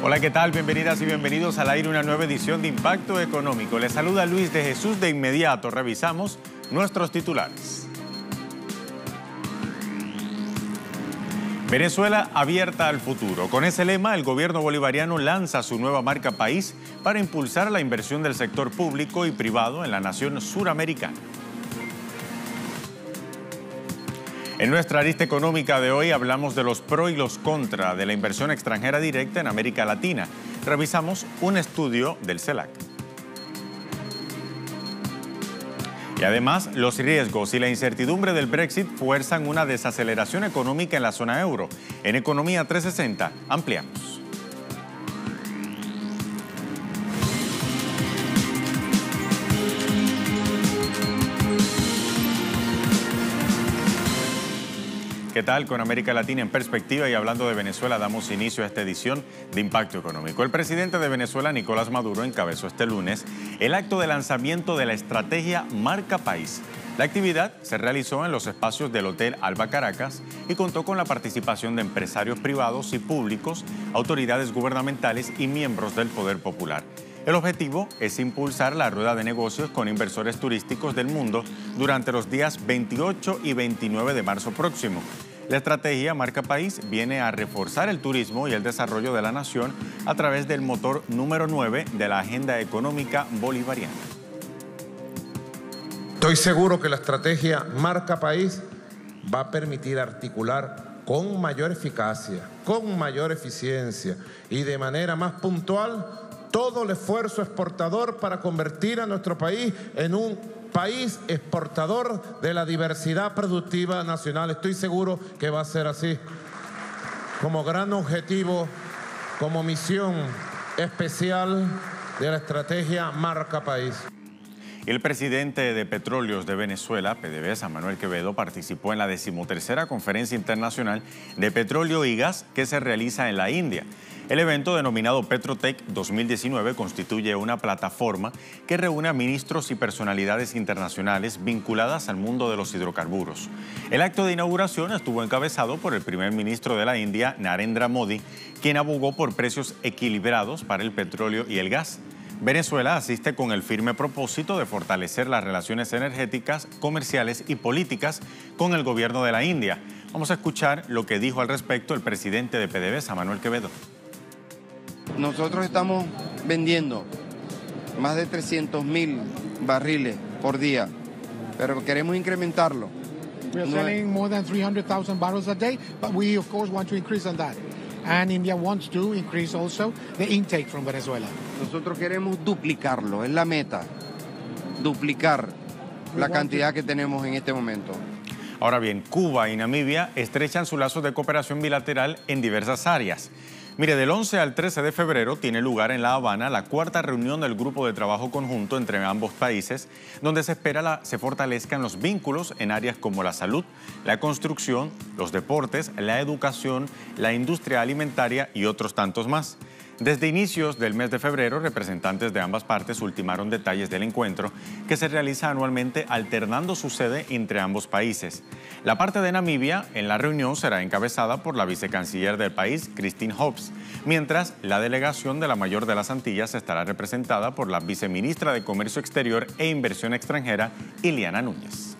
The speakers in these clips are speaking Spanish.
Hola, ¿qué tal? Bienvenidas y bienvenidos al aire, una nueva edición de Impacto Económico. Les saluda Luis de Jesús. De inmediato revisamos nuestros titulares. Venezuela abierta al futuro. Con ese lema, el gobierno bolivariano lanza su nueva marca país para impulsar la inversión del sector público y privado en la nación suramericana. En nuestra arista económica de hoy hablamos de los pros y los contras de la inversión extranjera directa en América Latina. Revisamos un estudio del CELAC. Y además, los riesgos y la incertidumbre del Brexit fuerzan una desaceleración económica en la zona euro. En Economía 360, ampliamos. ¿Qué tal? Con América Latina en perspectiva y hablando de Venezuela, damos inicio a esta edición de Impacto Económico. El presidente de Venezuela, Nicolás Maduro, encabezó este lunes el acto de lanzamiento de la estrategia Marca País. La actividad se realizó en los espacios del Hotel Alba Caracas y contó con la participación de empresarios privados y públicos, autoridades gubernamentales y miembros del Poder Popular. El objetivo es impulsar la rueda de negocios con inversores turísticos del mundo durante los días 28 y 29 de marzo próximo. La estrategia Marca País viene a reforzar el turismo y el desarrollo de la nación a través del motor número 9 de la Agenda Económica Bolivariana. Estoy seguro que la estrategia Marca País va a permitir articular con mayor eficacia, con mayor eficiencia y de manera más puntual todo el esfuerzo exportador para convertir a nuestro país en un país exportador de la diversidad productiva nacional. Estoy seguro que va a ser así. Como gran objetivo, como misión especial de la estrategia Marca País. El presidente de Petróleos de Venezuela, PDVSA, Manuel Quevedo, participó en la 13ª Conferencia Internacional de Petróleo y Gas que se realiza en la India. El evento, denominado Petrotech 2019, constituye una plataforma que reúne a ministros y personalidades internacionales vinculadas al mundo de los hidrocarburos. El acto de inauguración estuvo encabezado por el primer ministro de la India, Narendra Modi, quien abogó por precios equilibrados para el petróleo y el gas. Venezuela asiste con el firme propósito de fortalecer las relaciones energéticas, comerciales y políticas con el gobierno de la India. Vamos a escuchar lo que dijo al respecto el presidente de PDVSA, Manuel Quevedo. Nosotros estamos vendiendo más de 300.000 barriles por día, pero queremos incrementarlo. We are selling more than 300,000 barrels a day, but we of course want to increase on that. And India wants to increase also the intake from Venezuela. Nosotros queremos duplicarlo, es la meta, duplicar la cantidad que tenemos en este momento. Ahora bien, Cuba y Namibia estrechan sus lazos de cooperación bilateral en diversas áreas. Mire, del 11 al 13 de febrero tiene lugar en La Habana la 4ª reunión del Grupo de Trabajo Conjunto entre ambos países, donde se espera se fortalezcan los vínculos en áreas como la salud, la construcción, los deportes, la educación, la industria alimentaria y otros tantos más. Desde inicios del mes de febrero, representantes de ambas partes ultimaron detalles del encuentro que se realiza anualmente alternando su sede entre ambos países. La parte de Namibia en la reunión será encabezada por la vicecanciller del país, Christine Hobbs, mientras la delegación de la mayor de las Antillas estará representada por la viceministra de Comercio Exterior e Inversión Extranjera, Ileana Núñez.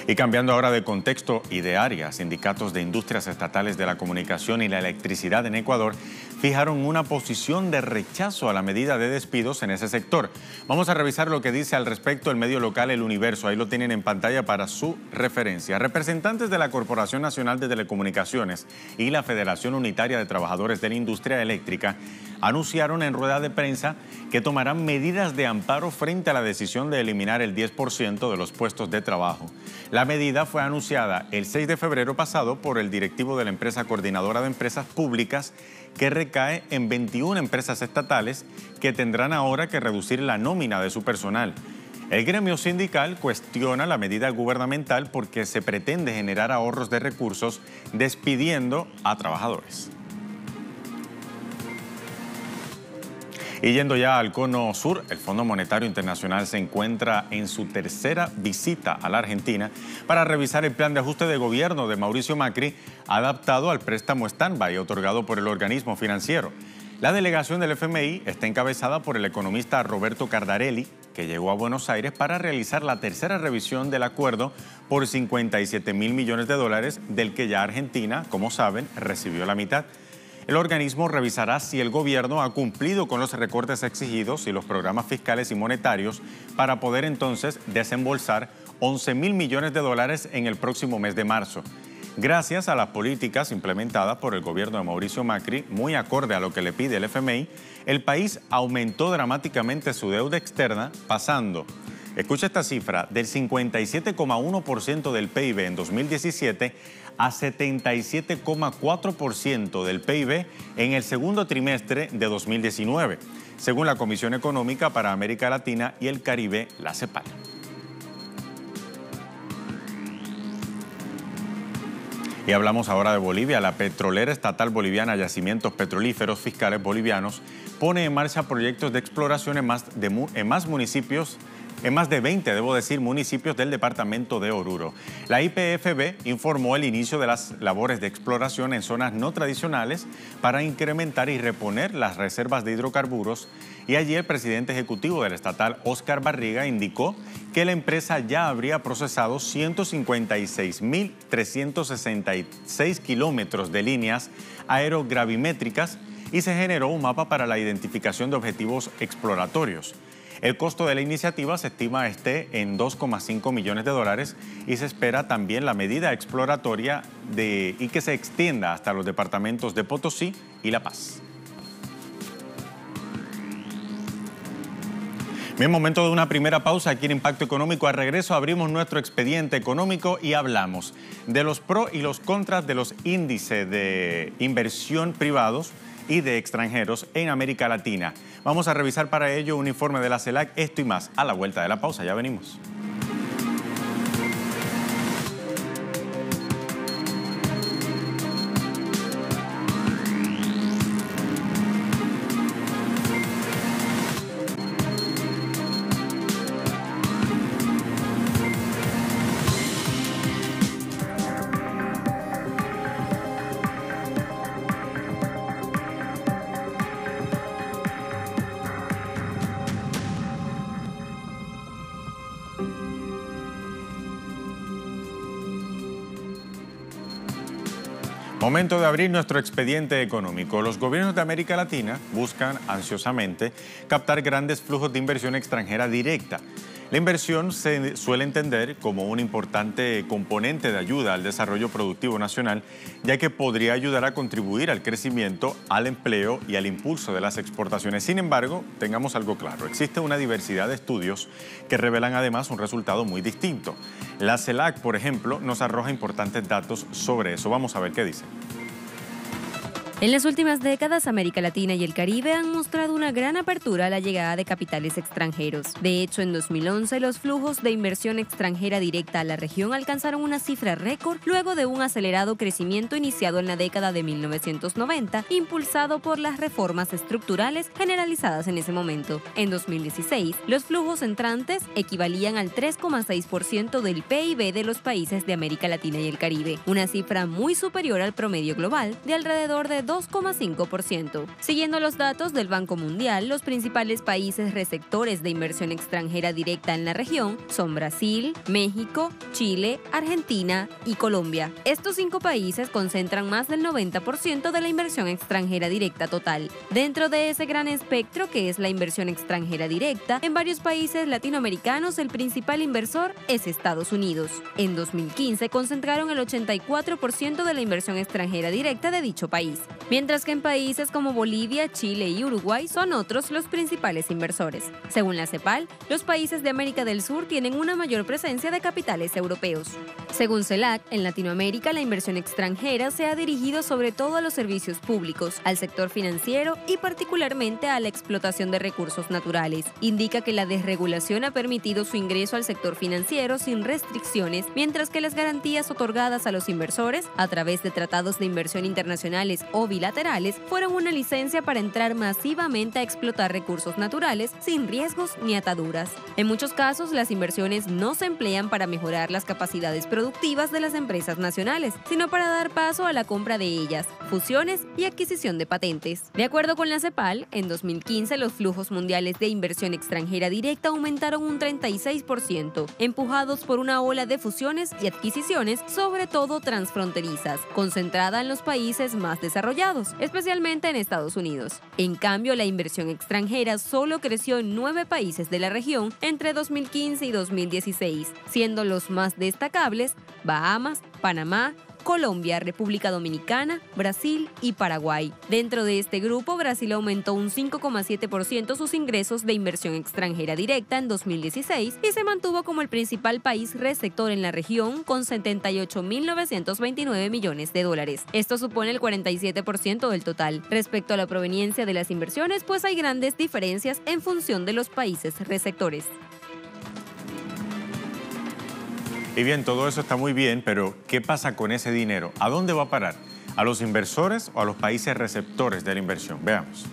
Y cambiando ahora de contexto y de área, sindicatos de industrias estatales de la comunicación y la electricidad en Ecuador fijaron una posición de rechazo a la medida de despidos en ese sector. Vamos a revisar lo que dice al respecto el medio local El Universo. Ahí lo tienen en pantalla para su referencia. Representantes de la Corporación Nacional de Telecomunicaciones y la Federación Unitaria de Trabajadores de la Industria Eléctrica anunciaron en rueda de prensa que tomarán medidas de amparo frente a la decisión de eliminar el 10% de los puestos de trabajo. La medida fue anunciada el 6 de febrero pasado por el directivo de la empresa coordinadora de empresas públicas, que recae en 21 empresas estatales que tendrán ahora que reducir la nómina de su personal. El gremio sindical cuestiona la medida gubernamental porque se pretende generar ahorros de recursos despidiendo a trabajadores. Y yendo ya al cono sur, el Fondo Monetario Internacional se encuentra en su tercera visita a la Argentina para revisar el plan de ajuste de gobierno de Mauricio Macri, adaptado al préstamo stand-by otorgado por el organismo financiero. La delegación del FMI está encabezada por el economista Roberto Cardarelli, que llegó a Buenos Aires para realizar la tercera revisión del acuerdo por 57.000 millones de dólares, del que ya Argentina, como saben, recibió la mitad. El organismo revisará si el gobierno ha cumplido con los recortes exigidos y los programas fiscales y monetarios para poder entonces desembolsar 11.000 millones de dólares en el próximo mes de marzo. Gracias a las políticas implementadas por el gobierno de Mauricio Macri, muy acorde a lo que le pide el FMI, el país aumentó dramáticamente su deuda externa, pasando, escucha esta cifra, del 57,1% del PIB en 2017 a 77,4% del PIB en el segundo trimestre de 2019, según la Comisión Económica para América Latina y el Caribe, la CEPAL. Y hablamos ahora de Bolivia. La petrolera estatal boliviana Yacimientos Petrolíferos Fiscales Bolivianos pone en marcha proyectos de exploración en más de 20, municipios del departamento de Oruro. La YPFB informó el inicio de las labores de exploración en zonas no tradicionales para incrementar y reponer las reservas de hidrocarburos. Y allí el presidente ejecutivo del estatal, Óscar Barriga, indicó que la empresa ya habría procesado 156.366 kilómetros de líneas aerogravimétricas y se generó un mapa para la identificación de objetivos exploratorios. El costo de la iniciativa se estima esté en 2,5 millones de dólares y se espera también la medida exploratoria y que se extienda hasta los departamentos de Potosí y La Paz. Bien, momento de una primera pausa aquí en Impacto Económico. Al regreso abrimos nuestro expediente económico y hablamos de los pros y los contras de los índices de inversión privados y de extranjeros en América Latina. Vamos a revisar para ello un informe de la CELAC, esto y más a la vuelta de la pausa. Ya venimos. Momento de abrir nuestro expediente económico. Los gobiernos de América Latina buscan ansiosamente captar grandes flujos de inversión extranjera directa. La inversión se suele entender como un importante componente de ayuda al desarrollo productivo nacional, ya que podría ayudar a contribuir al crecimiento, al empleo y al impulso de las exportaciones. Sin embargo, tengamos algo claro, existe una diversidad de estudios que revelan además un resultado muy distinto. La CELAC, por ejemplo, nos arroja importantes datos sobre eso. Vamos a ver qué dice. En las últimas décadas, América Latina y el Caribe han mostrado una gran apertura a la llegada de capitales extranjeros. De hecho, en 2011, los flujos de inversión extranjera directa a la región alcanzaron una cifra récord luego de un acelerado crecimiento iniciado en la década de 1990, impulsado por las reformas estructurales generalizadas en ese momento. En 2016, los flujos entrantes equivalían al 3,6% del PIB de los países de América Latina y el Caribe, una cifra muy superior al promedio global de alrededor de 2,5%. Siguiendo los datos del Banco Mundial, los principales países receptores de inversión extranjera directa en la región son Brasil, México, Chile, Argentina y Colombia. Estos 5 países concentran más del 90% de la inversión extranjera directa total. Dentro de ese gran espectro que es la inversión extranjera directa, en varios países latinoamericanos el principal inversor es Estados Unidos. En 2015 concentraron el 84% de la inversión extranjera directa de dicho país, mientras que en países como Bolivia, Chile y Uruguay son otros los principales inversores. Según la CEPAL, los países de América del Sur tienen una mayor presencia de capitales europeos. Según CELAC, en Latinoamérica la inversión extranjera se ha dirigido sobre todo a los servicios públicos, al sector financiero y particularmente a la explotación de recursos naturales. Indica que la desregulación ha permitido su ingreso al sector financiero sin restricciones, mientras que las garantías otorgadas a los inversores a través de tratados de inversión internacionales o bilaterales fueron una licencia para entrar masivamente a explotar recursos naturales sin riesgos ni ataduras. En muchos casos, las inversiones no se emplean para mejorar las capacidades productivas de las empresas nacionales, sino para dar paso a la compra de ellas, fusiones y adquisición de patentes. De acuerdo con la CEPAL, en 2015 los flujos mundiales de inversión extranjera directa aumentaron un 36%, empujados por una ola de fusiones y adquisiciones, sobre todo transfronterizas, concentrada en los países más desarrollados, especialmente en Estados Unidos. En cambio, la inversión extranjera solo creció en 9 países de la región entre 2015 y 2016, siendo los más destacables Bahamas, Panamá, Colombia, República Dominicana, Brasil y Paraguay. Dentro de este grupo, Brasil aumentó un 5,7% sus ingresos de inversión extranjera directa en 2016 y se mantuvo como el principal país receptor en la región con 78.929 millones de dólares. Esto supone el 47% del total. Respecto a la proveniencia de las inversiones, pues hay grandes diferencias en función de los países receptores. Y bien, todo eso está muy bien, pero ¿qué pasa con ese dinero? ¿A dónde va a parar? ¿A los inversores o a los países receptores de la inversión? Veamos.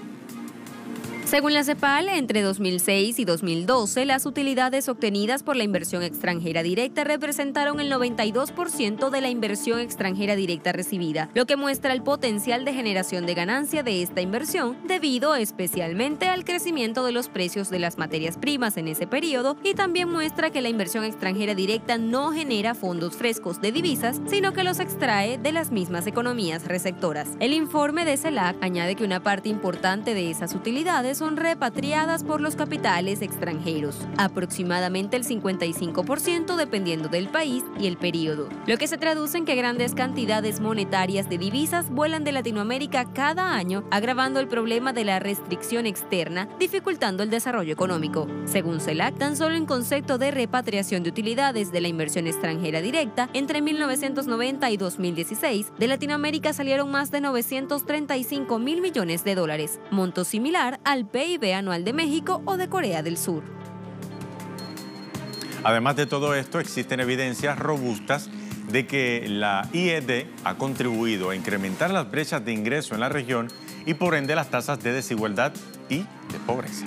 Según la CEPAL, entre 2006 y 2012, las utilidades obtenidas por la inversión extranjera directa representaron el 92% de la inversión extranjera directa recibida, lo que muestra el potencial de generación de ganancia de esta inversión, debido especialmente al crecimiento de los precios de las materias primas en ese periodo, y también muestra que la inversión extranjera directa no genera fondos frescos de divisas, sino que los extrae de las mismas economías receptoras. El informe de CELAC añade que una parte importante de esas utilidades son repatriadas por los capitales extranjeros, aproximadamente el 55% dependiendo del país y el periodo, lo que se traduce en que grandes cantidades monetarias de divisas vuelan de Latinoamérica cada año, agravando el problema de la restricción externa, dificultando el desarrollo económico. Según CELAC, tan solo en concepto de repatriación de utilidades de la inversión extranjera directa, entre 1990 y 2016, de Latinoamérica salieron más de 935.000 millones de dólares, monto similar al PIB anual de México o de Corea del Sur. Además de todo esto, existen evidencias robustas de que la IED ha contribuido a incrementar las brechas de ingreso en la región y por ende las tasas de desigualdad y de pobreza.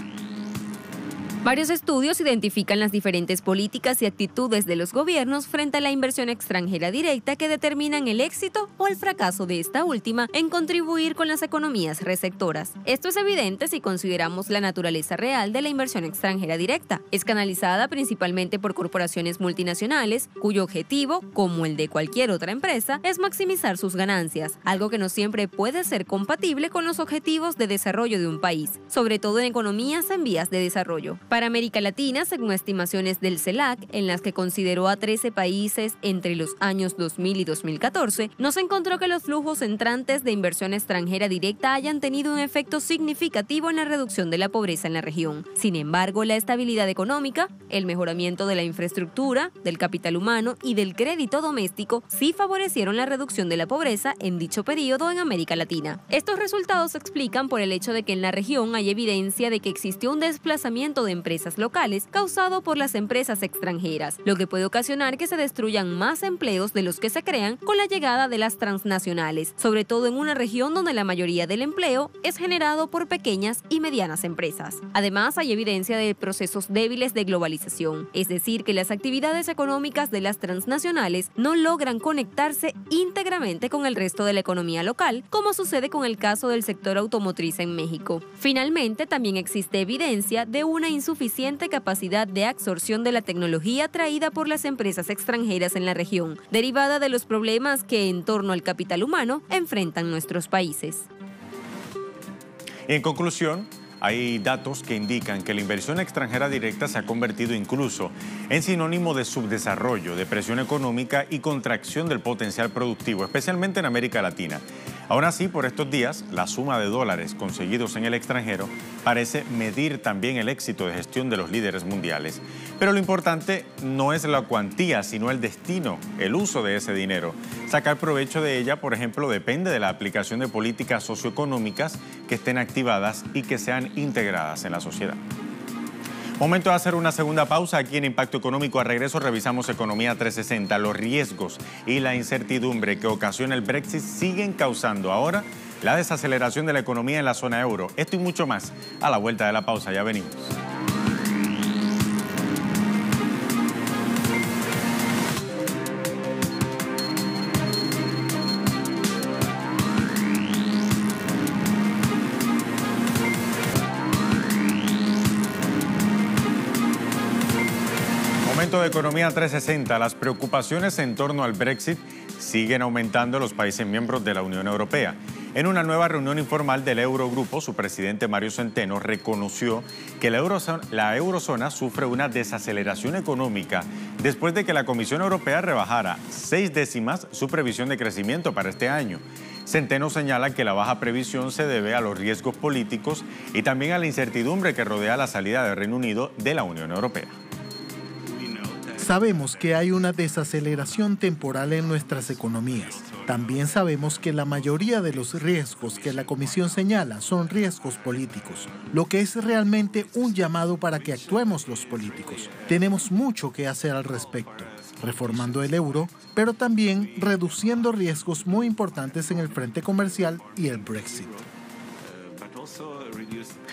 Varios estudios identifican las diferentes políticas y actitudes de los gobiernos frente a la inversión extranjera directa que determinan el éxito o el fracaso de esta última en contribuir con las economías receptoras. Esto es evidente si consideramos la naturaleza real de la inversión extranjera directa. Es canalizada principalmente por corporaciones multinacionales, cuyo objetivo, como el de cualquier otra empresa, es maximizar sus ganancias, algo que no siempre puede ser compatible con los objetivos de desarrollo de un país, sobre todo en economías en vías de desarrollo. Para América Latina, según estimaciones del CELAC, en las que consideró a 13 países entre los años 2000 y 2014, no se encontró que los flujos entrantes de inversión extranjera directa hayan tenido un efecto significativo en la reducción de la pobreza en la región. Sin embargo, la estabilidad económica, el mejoramiento de la infraestructura, del capital humano y del crédito doméstico sí favorecieron la reducción de la pobreza en dicho periodo en América Latina. Estos resultados se explican por el hecho de que en la región hay evidencia de que existió un desplazamiento de empresas locales causado por las empresas extranjeras, lo que puede ocasionar que se destruyan más empleos de los que se crean con la llegada de las transnacionales, sobre todo en una región donde la mayoría del empleo es generado por pequeñas y medianas empresas. Además, hay evidencia de procesos débiles de globalización, es decir, que las actividades económicas de las transnacionales no logran conectarse íntegramente con el resto de la economía local, como sucede con el caso del sector automotriz en México. Finalmente, también existe evidencia de una insuficiente capacidad de absorción de la tecnología traída por las empresas extranjeras en la región, derivada de los problemas que en torno al capital humano enfrentan nuestros países. En conclusión, hay datos que indican que la inversión extranjera directa se ha convertido incluso en sinónimo de subdesarrollo, depresión económica y contracción del potencial productivo, especialmente en América Latina. Aún así, por estos días, la suma de dólares conseguidos en el extranjero parece medir también el éxito de gestión de los líderes mundiales. Pero lo importante no es la cuantía, sino el destino, el uso de ese dinero. Sacar provecho de ella, por ejemplo, depende de la aplicación de políticas socioeconómicas que estén activadas y que sean integradas en la sociedad. Momento de hacer una segunda pausa aquí en Impacto Económico. Al regreso revisamos Economía 360. Los riesgos y la incertidumbre que ocasiona el Brexit siguen causando ahora la desaceleración de la economía en la zona euro. Esto y mucho más a la vuelta de la pausa. Ya venimos. Momento de Economía 360. Las preocupaciones en torno al Brexit siguen aumentando en los países miembros de la Unión Europea. En una nueva reunión informal del Eurogrupo, su presidente Mario Centeno reconoció que la eurozona sufre una desaceleración económica después de que la Comisión Europea rebajara 6 décimas su previsión de crecimiento para este año. Centeno señala que la baja previsión se debe a los riesgos políticos y también a la incertidumbre que rodea la salida del Reino Unido de la Unión Europea. Sabemos que hay una desaceleración temporal en nuestras economías. También sabemos que la mayoría de los riesgos que la Comisión señala son riesgos políticos, lo que es realmente un llamado para que actuemos los políticos. Tenemos mucho que hacer al respecto, reformando el euro, pero también reduciendo riesgos muy importantes en el frente comercial y el Brexit.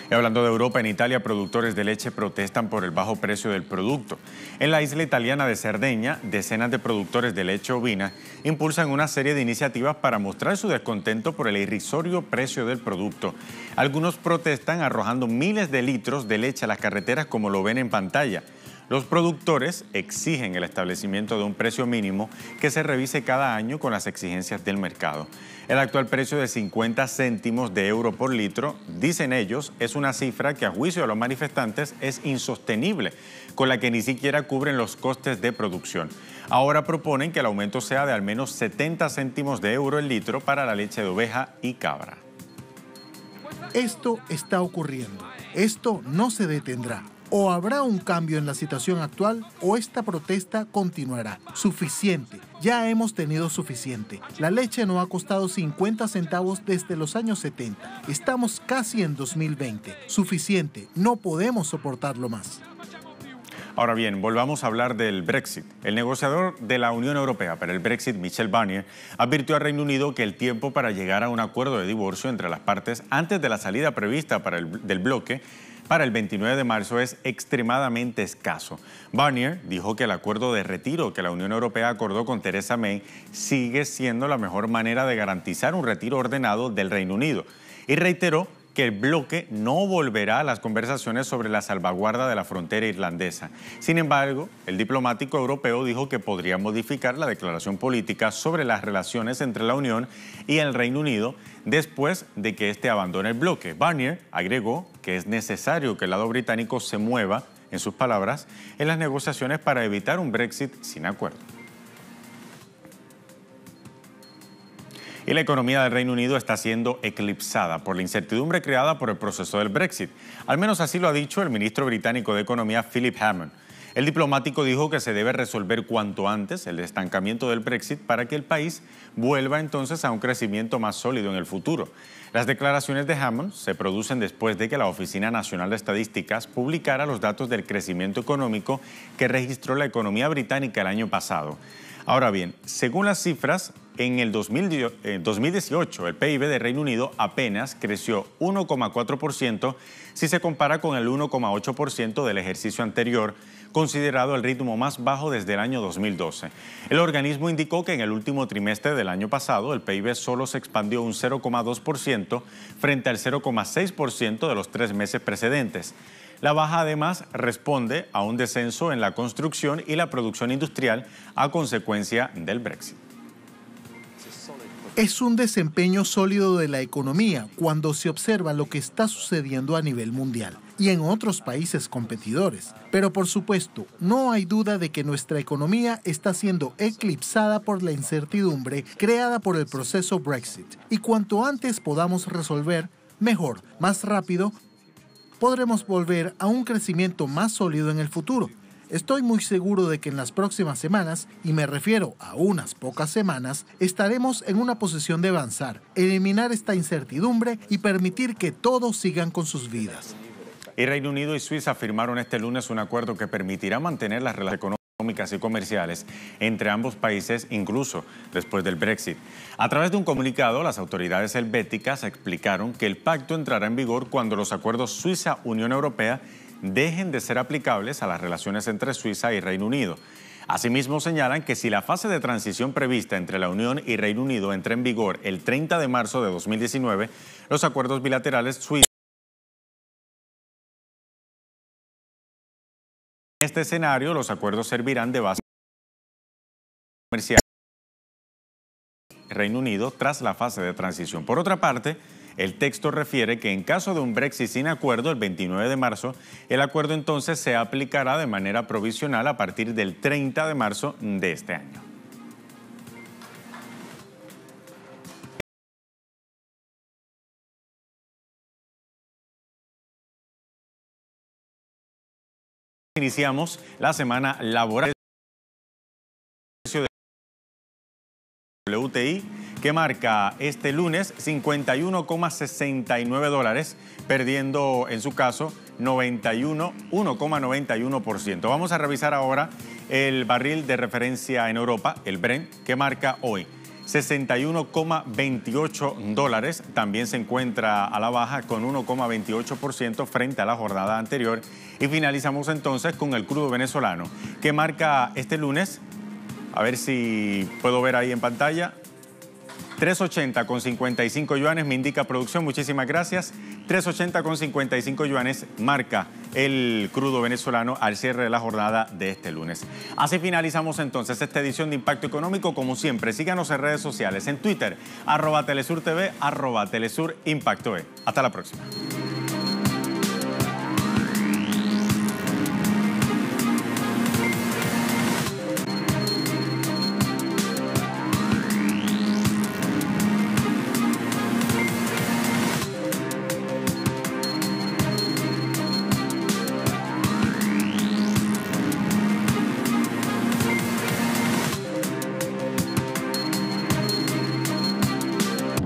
Y hablando de Europa, en Italia, productores de leche protestan por el bajo precio del producto. En la isla italiana de Cerdeña, decenas de productores de leche ovina impulsan una serie de iniciativas para mostrar su descontento por el irrisorio precio del producto. Algunos protestan arrojando miles de litros de leche a las carreteras, como lo ven en pantalla. Los productores exigen el establecimiento de un precio mínimo que se revise cada año con las exigencias del mercado. El actual precio de 50 céntimos de euro por litro, dicen ellos, es una cifra que a juicio de los manifestantes es insostenible, con la que ni siquiera cubren los costes de producción. Ahora proponen que el aumento sea de al menos 70 céntimos de euro el litro para la leche de oveja y cabra. Esto está ocurriendo. Esto no se detendrá. O habrá un cambio en la situación actual o esta protesta continuará. Suficiente. Ya hemos tenido suficiente. La leche no ha costado 50 centavos desde los años 70. Estamos casi en 2020. Suficiente. No podemos soportarlo más. Ahora bien, volvamos a hablar del Brexit. El negociador de la Unión Europea para el Brexit, Michel Barnier, advirtió al Reino Unido que el tiempo para llegar a un acuerdo de divorcio entre las partes antes de la salida prevista del bloque para el 29 de marzo es extremadamente escaso. Barnier dijo que el acuerdo de retiro que la Unión Europea acordó con Theresa May sigue siendo la mejor manera de garantizar un retiro ordenado del Reino Unido y reiteró que el bloque no volverá a las conversaciones sobre la salvaguarda de la frontera irlandesa. Sin embargo, el diplomático europeo dijo que podría modificar la declaración política sobre las relaciones entre la Unión y el Reino Unido después de que éste abandone el bloque. Barnier agregó que es necesario que el lado británico se mueva, en sus palabras, en las negociaciones para evitar un Brexit sin acuerdo. Y la economía del Reino Unido está siendo eclipsada por la incertidumbre creada por el proceso del Brexit. Al menos así lo ha dicho el ministro británico de Economía, Philip Hammond. El diplomático dijo que se debe resolver cuanto antes el estancamiento del Brexit para que el país vuelva entonces a un crecimiento más sólido en el futuro. Las declaraciones de Hammond se producen después de que la Oficina Nacional de Estadísticas publicara los datos del crecimiento económico que registró la economía británica el año pasado. Ahora bien, según las cifras, en el 2018 el PIB de Reino Unido apenas creció 1,4% si se compara con el 1,8% del ejercicio anterior, considerado el ritmo más bajo desde el año 2012. El organismo indicó que en el último trimestre del año pasado el PIB solo se expandió un 0,2% frente al 0,6% de los 3 meses precedentes. La baja además responde a un descenso en la construcción y la producción industrial a consecuencia del Brexit. Es un desempeño sólido de la economía cuando se observa lo que está sucediendo a nivel mundial y en otros países competidores. Pero por supuesto, no hay duda de que nuestra economía está siendo eclipsada por la incertidumbre creada por el proceso Brexit. Y cuanto antes podamos resolver, mejor, más rápido, podremos volver a un crecimiento más sólido en el futuro. Estoy muy seguro de que en las próximas semanas, y me refiero a unas pocas semanas, estaremos en una posición de avanzar, eliminar esta incertidumbre y permitir que todos sigan con sus vidas. Y Reino Unido y Suiza firmaron este lunes un acuerdo que permitirá mantener las relaciones económicas económicas y comerciales entre ambos países, incluso después del Brexit. A través de un comunicado, las autoridades helvéticas explicaron que el pacto entrará en vigor cuando los acuerdos Suiza-Unión Europea dejen de ser aplicables a las relaciones entre Suiza y Reino Unido. Asimismo, señalan que si la fase de transición prevista entre la Unión y Reino Unido entra en vigor el 30 de marzo de 2019, los acuerdos bilaterales suizos. En este escenario, los acuerdos servirán de base comercial Reino Unido tras la fase de transición. Por otra parte, el texto refiere que en caso de un Brexit sin acuerdo el 29 de marzo, el acuerdo entonces se aplicará de manera provisional a partir del 30 de marzo de este año. Iniciamos la semana laboral de WTI, que marca este lunes $51,69, perdiendo en su caso 1,91%. Vamos a revisar ahora el barril de referencia en Europa, el Brent, que marca hoy $61,28. También se encuentra a la baja con 1,28% frente a la jornada anterior. Y finalizamos entonces con el crudo venezolano, que marca este lunes, a ver si puedo ver ahí en pantalla, 380 con 55 yuanes, me indica producción, muchísimas gracias. 380 con 55 yuanes marca el crudo venezolano al cierre de la jornada de este lunes. Así finalizamos entonces esta edición de Impacto Económico. Como siempre, síganos en redes sociales, en Twitter, @TelesurTV, @TelesurImpactoE. Hasta la próxima.